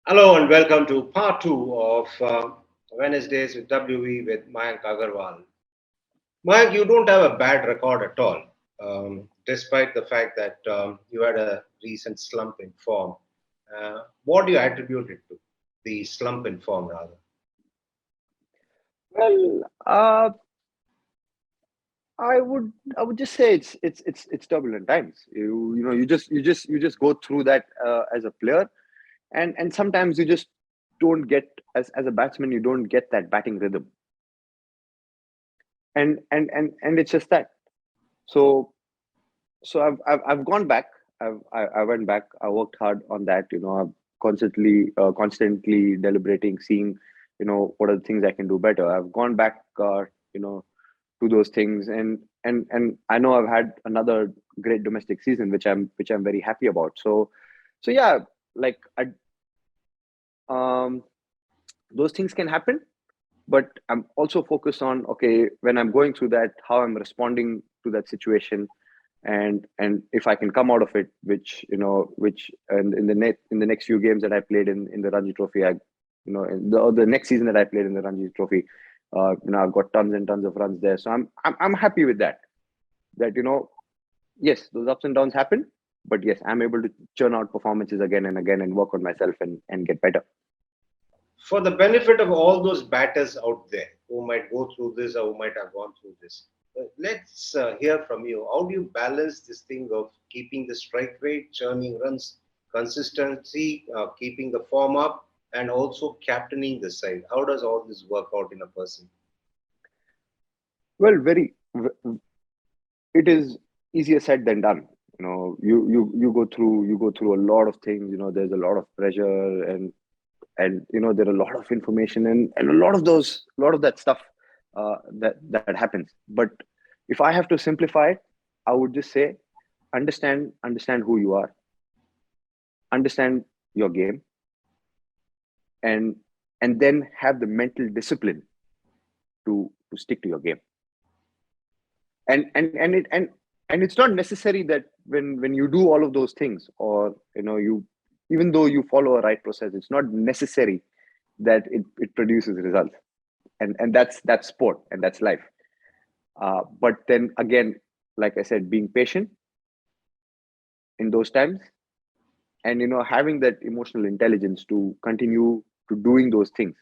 Hello and welcome to part two of Wednesdays with WE with Mayank Agarwal. Mayank, you don't have a bad record at all, despite the fact that you had a recent slump in form. What do you attribute it to? The slump in form, rather. Well, I would just say it's turbulent times. You just go through that as a player, and sometimes you just don't get as a batsman you don't get that batting rhythm, and it's just that. So so I've gone back. I went back. I worked hard on that. I'm constantly deliberating, seeing what are the things I can do better. I've gone back. You know to those things, and I know I've had another great domestic season, which I'm very happy about. So yeah, like um those things can happen, but I'm also focused on, okay, when I'm going through that, how I'm responding to that situation, and if I can come out of it, which and in the next few games that I played in the Ranji Trophy, in the next season that I played in the Ranji Trophy, I've got tons and tons of runs there. So I'm happy with that. That yes, those ups and downs happen, but yes, I'm able to churn out performances again and again and work on myself and get better. For the benefit of all those batters out there who might go through this or who might have gone through this, let's hear from you. How do you balance this thing of keeping the strike rate, churning runs, consistency, keeping the form up, and also captaining the side? How does all this work out in a person? Well, it is easier said than done. You go through a lot of things. There's a lot of pressure, and there are a lot of information, and a lot of that stuff that happens. But if I have to simplify it, I would just say, understand who you are, understand your game, and and then have the mental discipline to stick to your game. And it's not necessary that when you do all of those things, or you, even though you follow a right process, it's not necessary that it produces results. And that's sport, and that's life. But then again, like I said, being patient in those times, and having that emotional intelligence to continue to doing those things,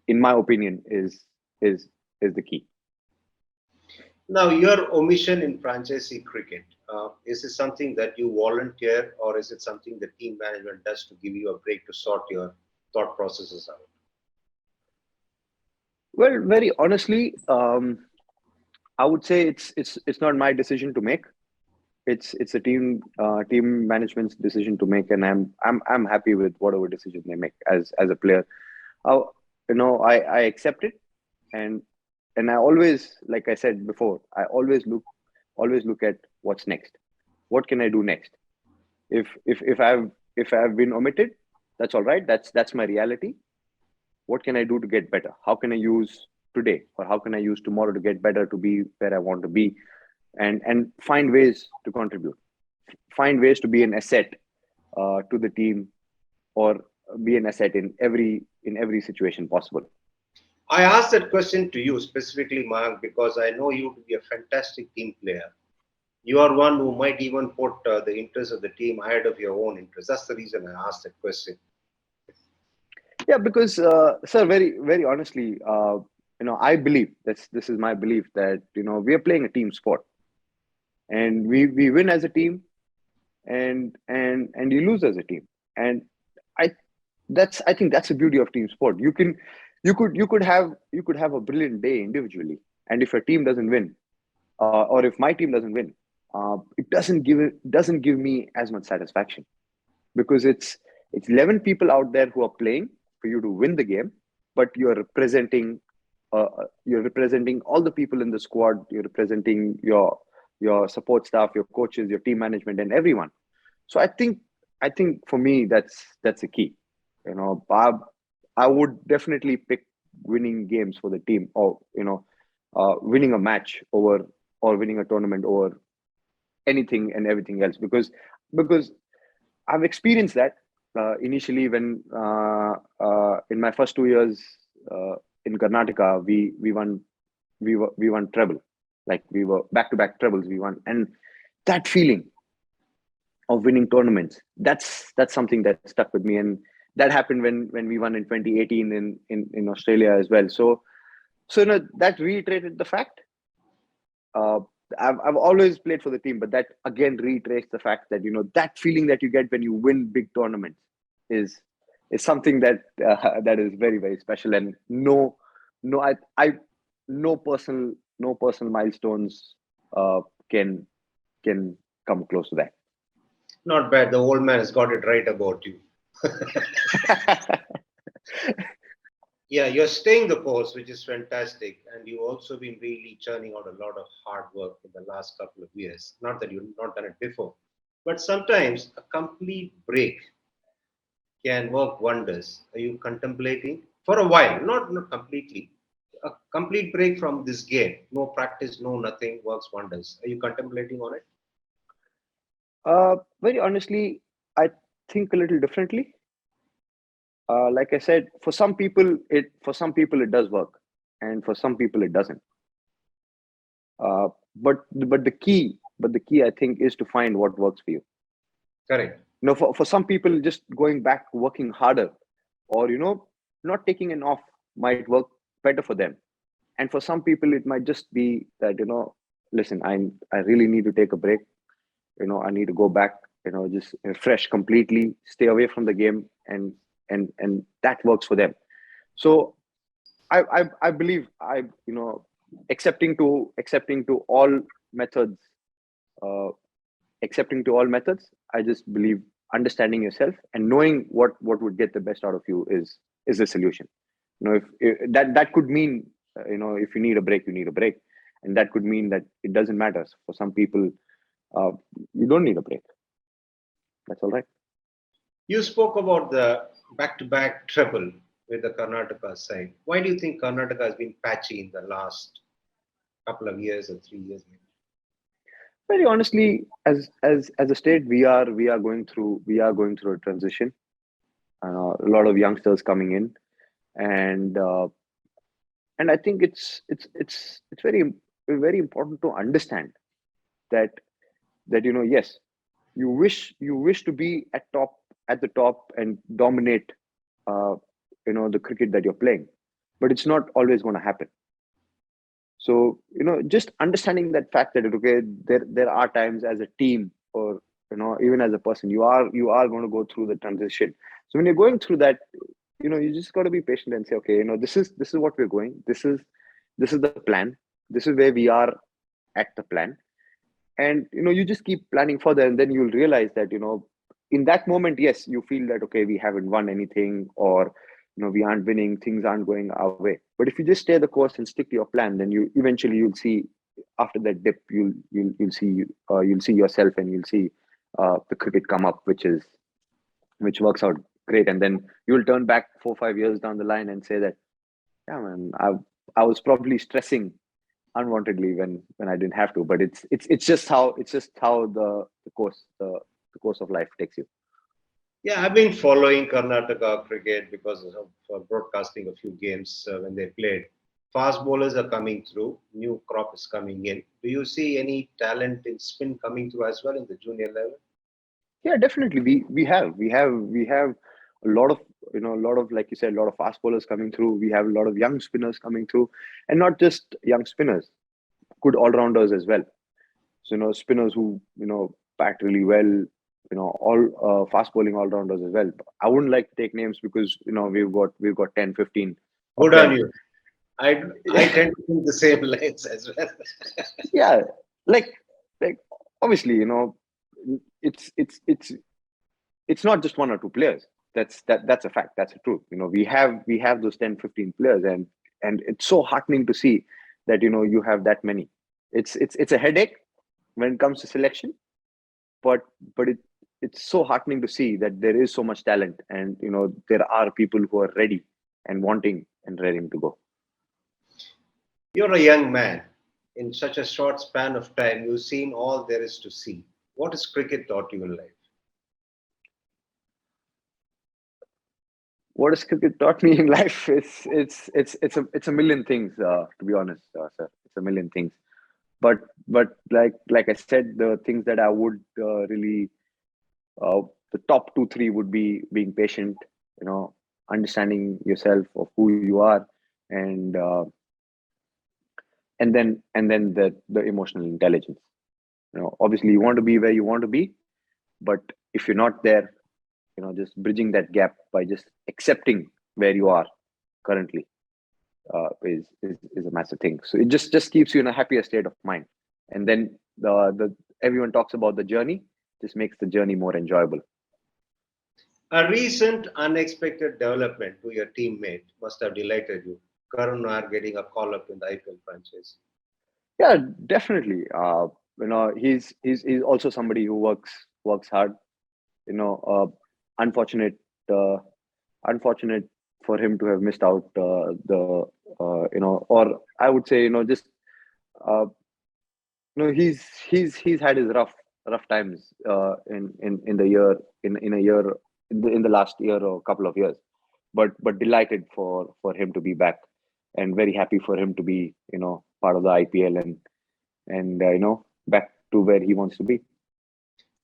in my opinion, is is the key. Now, your omission in franchisee cricket, is it something that you volunteer or is it something the team management does to give you a break to sort your thought processes out? Well, very honestly, I would say it's not my decision to make. It's a team management's decision to make, and I'm happy with whatever decision they make as a player. I, I accept it, and I always, like I said before, I always look at what's next. What can I do next? If I've been omitted, that's all right. That's my reality. What can I do to get better? How can I use today, or how can I use tomorrow to get better, to be where I want to be, and find ways to contribute, find ways to be an asset to the team, or be an asset in every situation possible. I asked that question to you specifically, Mark, because I know you to be a fantastic team player. You are one who might even put the interests of the team ahead of your own interests. That's the reason I asked that question. Yeah, because sir, very very honestly, I believe this is my belief, that we are playing a team sport, and we win as a team, and you lose as a team. And I I think that's the beauty of team sport. You could have a brilliant day individually, and if your team doesn't win, or if my team doesn't win, it doesn't give me as much satisfaction, because it's 11 people out there who are playing for you to win the game, but you're representing all the people in the squad. You're representing your support staff, your coaches, your team management, and everyone. So I think for me, that's the key. I would definitely pick winning games for the team, or winning a match over, or winning a tournament over anything and everything else, because I've experienced that. initially when in my first 2 years in Karnataka, we won treble. Like we were back to back trebles. We won, and that feeling of winning tournaments, that's something that stuck with me. And that happened when we won in 2018 in Australia as well. So that reiterated the fact. Uh, I've always played for the team, but that again reiterates the fact that that feeling that you get when you win big tournaments is is something that that is very very special. And no I no personal milestones uh, can can come close to Not bad. The old man has got it right about you. that. Yeah, you're staying the course, which is fantastic. And you've also been really churning out a lot of hard work in the last couple of years. Not that you've not done it before, but sometimes a complete break can work wonders. Are you contemplating for a while? Not completely. A complete break from this game, no practice, no nothing, works wonders. Are you contemplating on it? Very honestly, I think a little differently. Like I said, for some people it does work, and for some people it doesn't. But the key I think is to find what works for you. Correct. For some people, just going back working harder, or not taking an off might work better for them. And for some people it might just be that listen, I really need to take a break. I need to go back, just refresh completely, stay away from the game, and that works for them. So I believe accepting to all methods, uh, accepting to all methods. I just believe understanding yourself and knowing what would get the best out of you is the solution. If that could mean if you need a break, you need a break, and that could mean that it doesn't matter. For some people, uh, you don't need a break. That's all right. You spoke about the back-to-back treble with the Karnataka side. Why do you think Karnataka has been patchy in the last couple of years or 3 years? Maybe? Very honestly, as a state, we are going through a transition. A lot of youngsters coming in, and I think it's very important to understand that yes, you wish to be at the top and dominate uh, the cricket that you're playing, but it's not always going to happen. So just understanding that fact that okay, there are times as a team, or even as a person, you are going to go through the transition. So when you're going through that, you just got to be patient and say, okay, this is what we're going, this is the plan, this is where we are at the plan. And you just keep planning further, and then you'll realize that in that moment, yes, you feel that okay, we haven't won anything, or we aren't winning, things aren't going our way. But if you just stay the course and stick to your plan, then you'll see, after that dip, you'll see yourself, and you'll see the cricket come up, which works out great. And then you'll turn back 4 5 years down the line and say that, yeah man, I was probably stressing unwantedly when I didn't have to. But it's just how the course of life takes you. Yeah, I've been following Karnataka cricket because of broadcasting a few games when they played. Fast bowlers are coming through, new crop is coming in. Do you see any talent in spin coming through as well in the junior level? Yeah, definitely. We have a lot of like you said, a lot of fast bowlers coming through. We have a lot of young spinners coming through, and not just young spinners, good all rounders as well. So spinners who bat really well. All fast bowling all rounders as well. I wouldn't like to take names because we've got 10, 15 of Good on them. you. I tend to think the same lines as well. Yeah, like like obviously it's it's it's it's not just one or two players. That's a fact, that's a truth. We have those 10, 15 players, and it's so heartening to see that you have that many. It's a headache when it comes to selection, but it's so heartening to see that there is so much talent, and there are people who are ready and wanting and ready to go. You're a young man. In such a short span of time, you've seen all there is to see. What has cricket taught you in life? What has cricket taught me in life? It's a million things. To be honest, sir, it's a million things. But like I said, the things that I would really the top two three would be being patient, you know, understanding yourself of who you are, and and then the emotional intelligence. You know, obviously you want to be where you want to be, but if you're not there, you know, just bridging that gap by just accepting where you are currently is a massive thing. So it just keeps you in a happier state of mind, and then the everyone talks about the journey, just makes the journey more enjoyable. A recent unexpected development to your teammate must have delighted you. Karun Nair getting a call up in the IPL franchise. Yeah, definitely. You know, he's also somebody who works hard. You know, unfortunate uh, unfortunate for him to have missed out the you know, or I would say, you know, just uh, no, he's had his rough times in the year in a year in the last year or couple of years, but delighted for him to be back, and very happy for him to be, you know, part of the IPL, and you know, back to where he wants to be.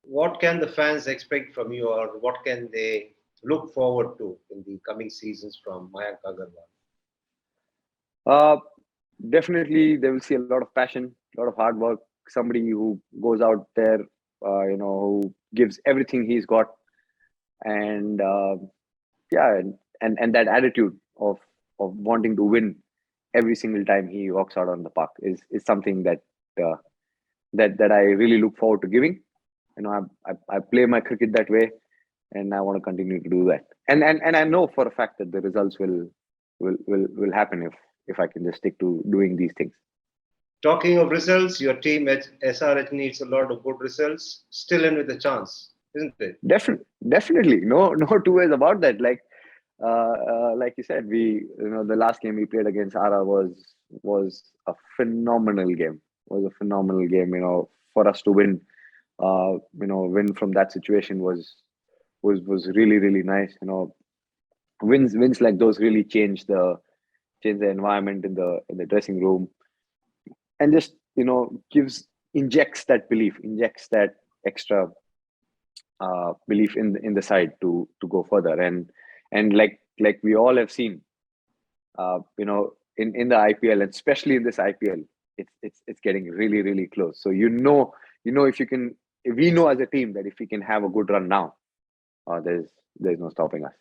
What can the fans expect from you, or what can they look forward to in the coming seasons from Mayank Agarwal? Uh, Definitely they will see a lot of passion, a lot of hard work. Somebody who goes out there, you know, who gives everything he's got, and yeah, and that attitude of wanting to win every single time he walks out on the park is something uh, that I really look forward to giving. You know, I play my cricket that way, and I want to continue to do that. And I know for a fact that the results will happen if I can just stick to doing these things. Talking of results, your team at SRH needs a lot of good results. Still in with a chance, isn't it? Definitely, no two ways about that. Like you said, you know, the last game we played against Ara was a phenomenal game. Was a phenomenal game. You know, for us to win, you know, win from that situation was really nice. You know, wins like those really change the environment in the dressing room, and just, you know, injects that belief, injects that extra belief in the side to go further, and like we all have seen, you know, in the IPL, and especially in this IPL, it's getting really close. So you know, if you can, if we know as a team that if we can have a good run now, there's no stopping us.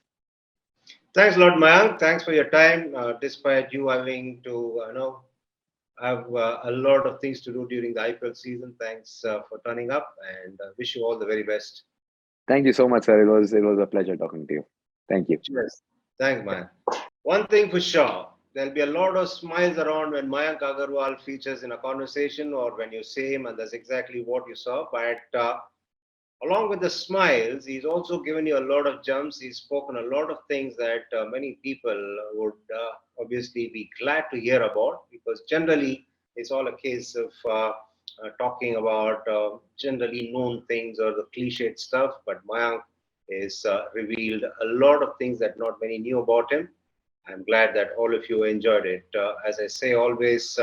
Thanks a lot, Mayank. Thanks for your time. Despite you having to, have a lot of things to do during the IPL season, thanks for turning up, and wish you all the very best. Thank you so much, sir. It was a pleasure talking to you. Thank you. Cheers. Thanks, Mayank. One thing for sure, there'll be a lot of smiles around when Mayank Agarwal features in a conversation or when you say him, and that's exactly what you saw. But along with the smiles, he's also given you a lot of jumps. He's spoken a lot of things that many people would obviously be glad to hear about, because generally it's all a case of talking about generally known things or the cliched stuff. But Mayank has revealed a lot of things that not many knew about him. I'm glad that all of you enjoyed it. As I say always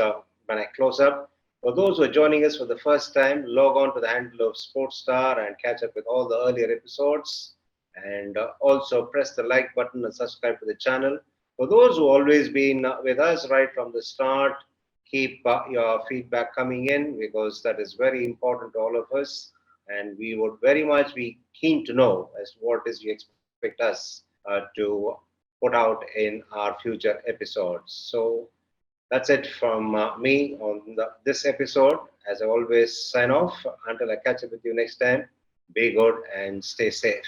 when I close up, for those who are joining us for the first time, log on to the handle of Sportstar and catch up with all the earlier episodes. And also press the like button and subscribe to the channel. For those who always been with us right from the start, keep your feedback coming in, because that is very important to all of us. And we would very much be keen to know as what is you expect us to put out in our future episodes. So that's it from me on this episode. As I always sign off, until I catch up with you next time, be good and stay safe.